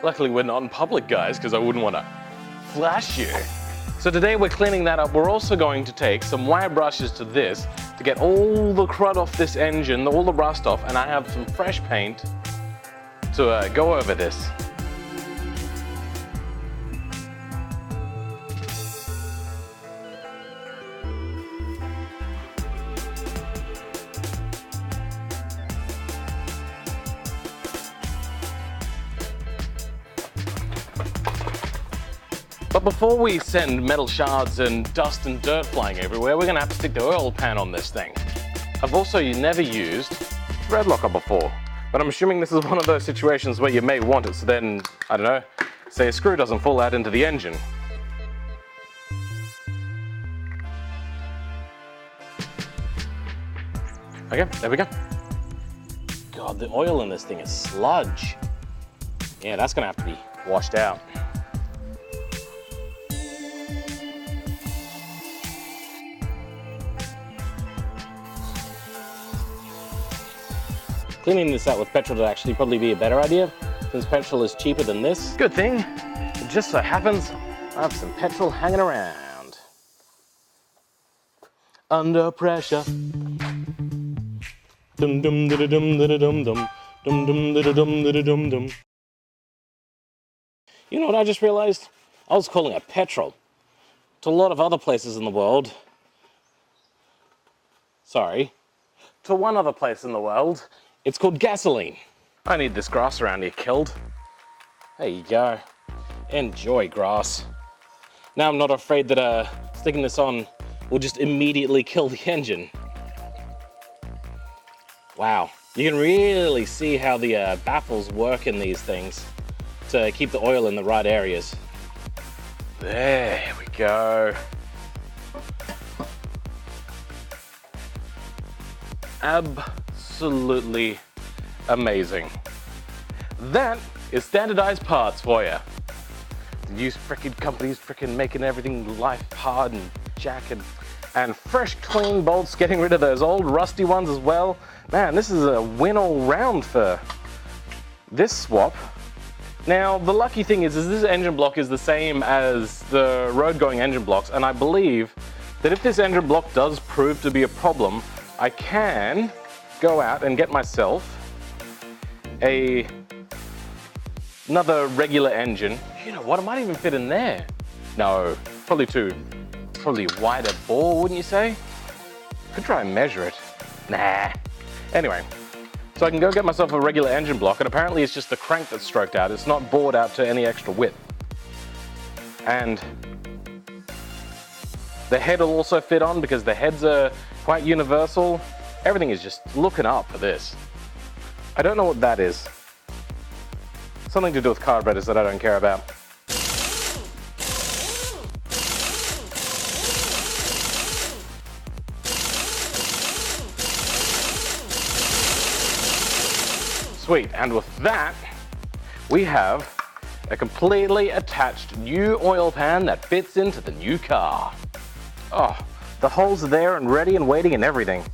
Luckily we're not in public, guys, because I wouldn't want to flash you. So today we're cleaning that up. We're also going to take some wire brushes to this to get all the crud off this engine, all the rust off, and I have some fresh paint to go over this. But before we send metal shards and dust and dirt flying everywhere, we're gonna have to stick the oil pan on this thing. I've also never used thread locker before, but I'm assuming this is one of those situations where you may want it, so then, I don't know, say a screw doesn't fall out into the engine. Okay, there we go. God, the oil in this thing is sludge. Yeah, that's gonna have to be washed out. Cleaning this out with petrol would actually probably be a better idea, since petrol is cheaper than this. Good thing, it just so happens I have some petrol hanging around. Under pressure. Dum dum da dum da dum dum dum dum da dum da dum dum. You know what I just realized? I was calling it petrol. To a lot of other places in the world. Sorry. To one other place in the world, it's called gasoline. I need this grass around here killed. There you go. Enjoy, grass. Now I'm not afraid that sticking this on will just immediately kill the engine. Wow, you can really see how the baffles work in these things to keep the oil in the right areas. There we go. Absolutely amazing. That is standardized parts for you. Use frickin' companies frickin' making everything life hard and jack and fresh clean bolts, getting rid of those old rusty ones as well. Man, this is a win all round for this swap. Now, the lucky thing is this engine block is the same as the road going engine blocks, and I believe that if this engine block does prove to be a problem, I can go out and get myself another regular engine. You know what, it might even fit in there. No, probably wider bore, wouldn't you say? Could try and measure it. Nah. Anyway, so I can go get myself a regular engine block, and apparently it's just the crank that's stroked out. It's not bored out to any extra width. And the head will also fit on because the heads are quite universal. Everything is just looking up for this. I don't know what that is. Something to do with carburetors that I don't care about. Sweet, and with that, we have a completely attached new oil pan that fits into the new car. Oh, the holes are there and ready and waiting and everything.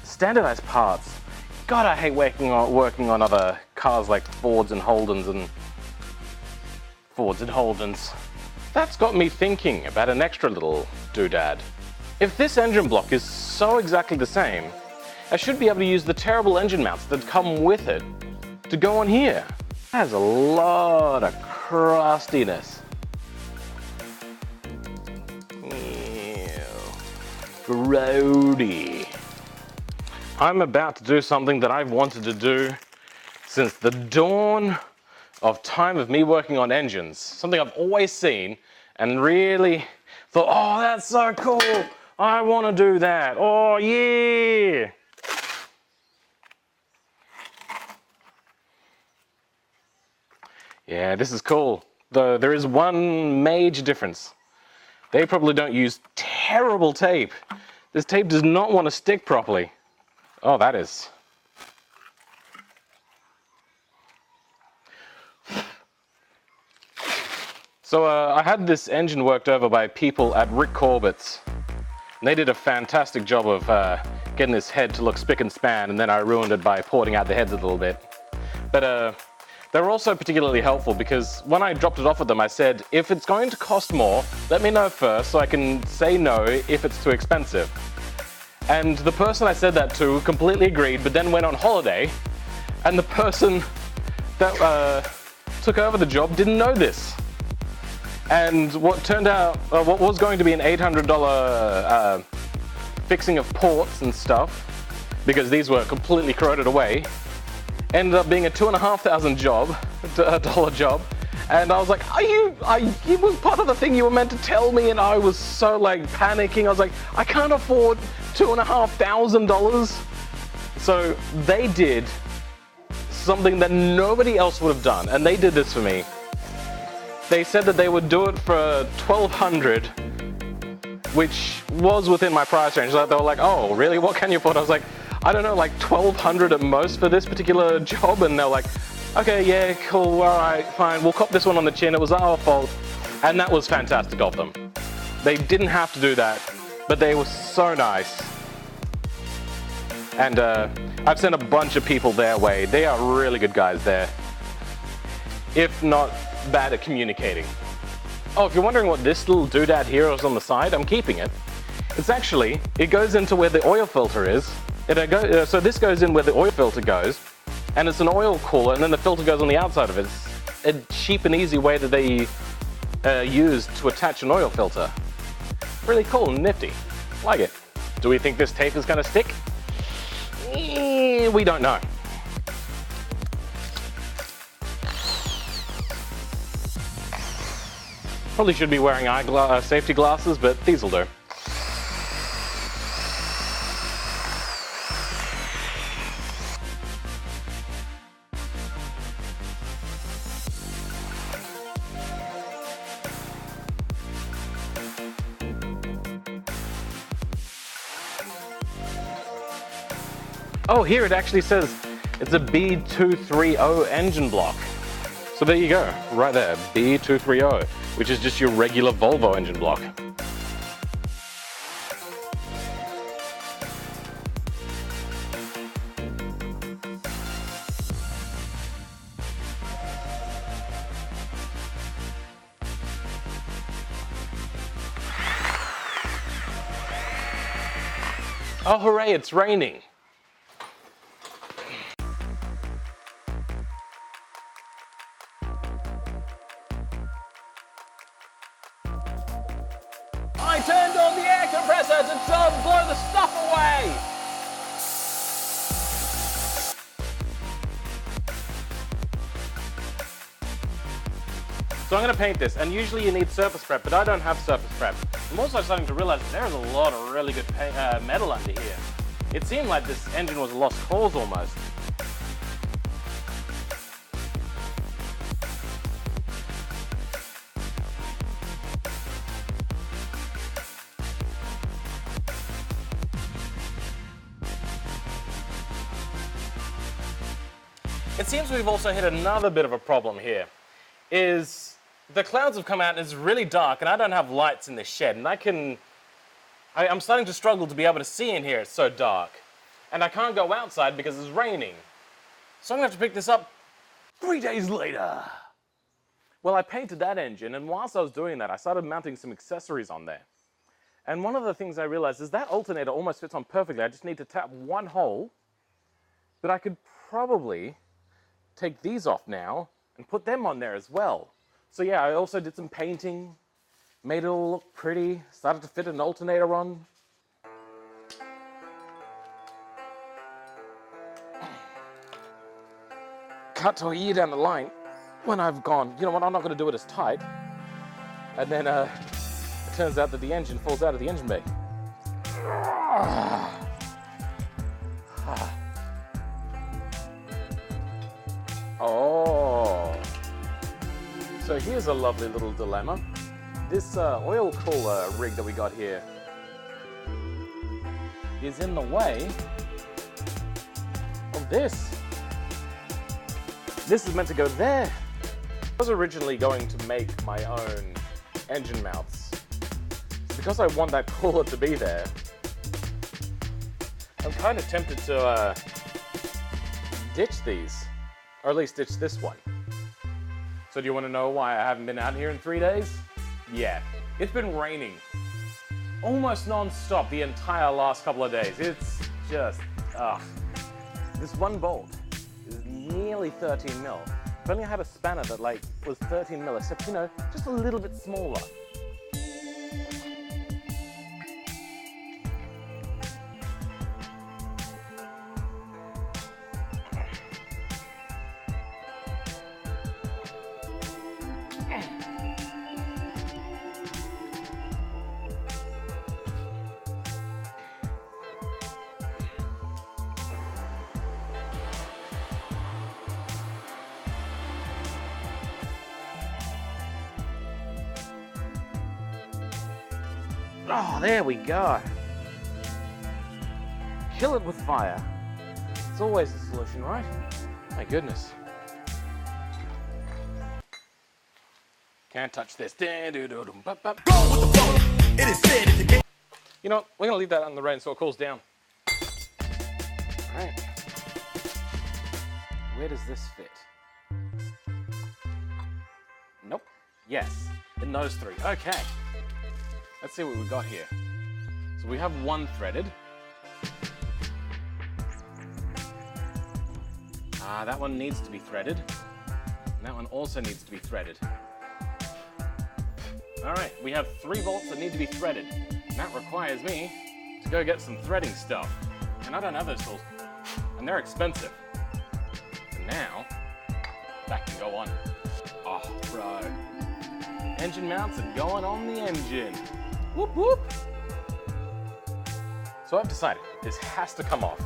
Standardized parts. God, I hate working on other cars like Fords and Holdens and Holdens. That's got me thinking about an extra little doodad. If this engine block is so exactly the same, I should be able to use the terrible engine mounts that come with it to go on here. That has a lot of crustiness. Grody. I'm about to do something that I've wanted to do since the dawn of time of me working on engines. Something I've always seen and really thought, oh, that's so cool. I want to do that. Oh, yeah. Yeah, this is cool. Though there is one major difference. They probably don't use terrible tape. This tape does not want to stick properly. Oh, that is. So I had this engine worked over by people at Rick Corbett's. And they did a fantastic job of getting this head to look spick and span, and then I ruined it by porting out the heads a little bit. But They were also particularly helpful because when I dropped it off with them, I said, if it's going to cost more, let me know first so I can say no if it's too expensive. And the person I said that to completely agreed, but then went on holiday, and the person that took over the job didn't know this. And what turned out, what was going to be an $800 fixing of ports and stuff, because these were completely corroded away, ended up being a $2,500 dollar job. And I was like, it was part of the thing you were meant to tell me, and I was so like panicking. I was like, I can't afford $2,500. So they did something that nobody else would have done, and they did this for me. They said that they would do it for $1,200, which was within my price range. They were like, oh, really? What can you afford? I was like, I don't know, like $1,200 at most for this particular job. And they're like, okay, yeah, cool, all right, fine. We'll cop this one on the chin. It was our fault. And that was fantastic of them. They didn't have to do that, but they were so nice. And I've sent a bunch of people their way. They are really good guys there, if not bad at communicating. Oh, if you're wondering what this little doodad here is on the side, I'm keeping it. It's actually, it goes into where the oil filter is. So this goes in where the oil filter goes, and it's an oil cooler, and then the filter goes on the outside of it. It's a cheap and easy way that they use to attach an oil filter. Really cool and nifty. Like it. Do we think this tape is going to stick? We don't know. Probably should be wearing safety glasses, but these will do. Oh, here it actually says it's a B230 engine block. So there you go, right there, B230, which is just your regular Volvo engine block. Oh, hooray, it's raining. I turned on the air compressor to blow the stuff away! So I'm going to paint this, and usually you need surface prep, but I don't have surface prep. I'm also starting to realize that there's a lot of really good metal under here. It seemed like this engine was a lost cause almost. It seems we've also hit another bit of a problem here, is the clouds have come out and it's really dark and I don't have lights in this shed, and I'm starting to struggle to be able to see in here, it's so dark. And I can't go outside because it's raining. So I'm gonna have to pick this up 3 days later. Well, I painted that engine, and whilst I was doing that, I started mounting some accessories on there. And one of the things I realized is that alternator almost fits on perfectly. I just need to tap one hole, but I could probably take these off now and put them on there as well. So yeah, I also did some painting, made it all look pretty, started to fit an alternator on. Cut to a year down the line when I've gone, you know what, I'm not going to do it as tight. And then it turns out that the engine falls out of the engine bay. Oh, so here's a lovely little dilemma. This oil cooler rig that we got here is in the way of this. This is meant to go there. I was originally going to make my own engine mounts. Because I want that cooler to be there, I'm kind of tempted to ditch these. Or at least ditch this one. So do you want to know why I haven't been out here in 3 days? Yeah, it's been raining almost non-stop the entire last couple of days. It's just, This one bolt is nearly 13 mil. If only I had a spanner that like was 13 mil, except, you know, just a little bit smaller. Oh, there we go. Kill it with fire. It's always the solution, right? My goodness. Can't touch this. You know, we're gonna leave that on the rain so it cools down. Alright. Where does this fit? Nope. Yes. In those three. Okay. Let's see what we got here. So we have one threaded. That one needs to be threaded. And that one also needs to be threaded. All right, we have 3 bolts that need to be threaded. And that requires me to go get some threading stuff. And I don't have those tools. And they're expensive. So now, that can go on. Oh, bro. Engine mounts are going on the engine. Whoop, whoop. So I've decided this has to come off.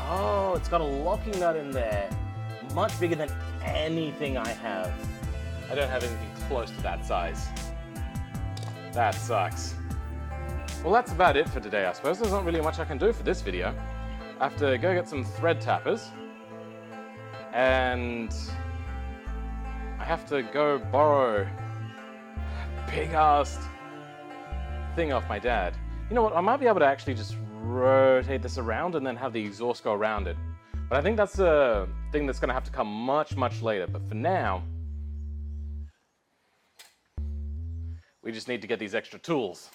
Oh, it's got a locking nut in there. Much bigger than anything I have. I don't have anything close to that size. That sucks. Well, that's about it for today, I suppose. There's not really much I can do for this video. I have to go get some thread tappers. And I have to go borrow a big-ass thing off my dad. You know what, I might be able to actually just rotate this around and then have the exhaust go around it. But I think that's a thing that's gonna have to come much, much later. But for now, we just need to get these extra tools.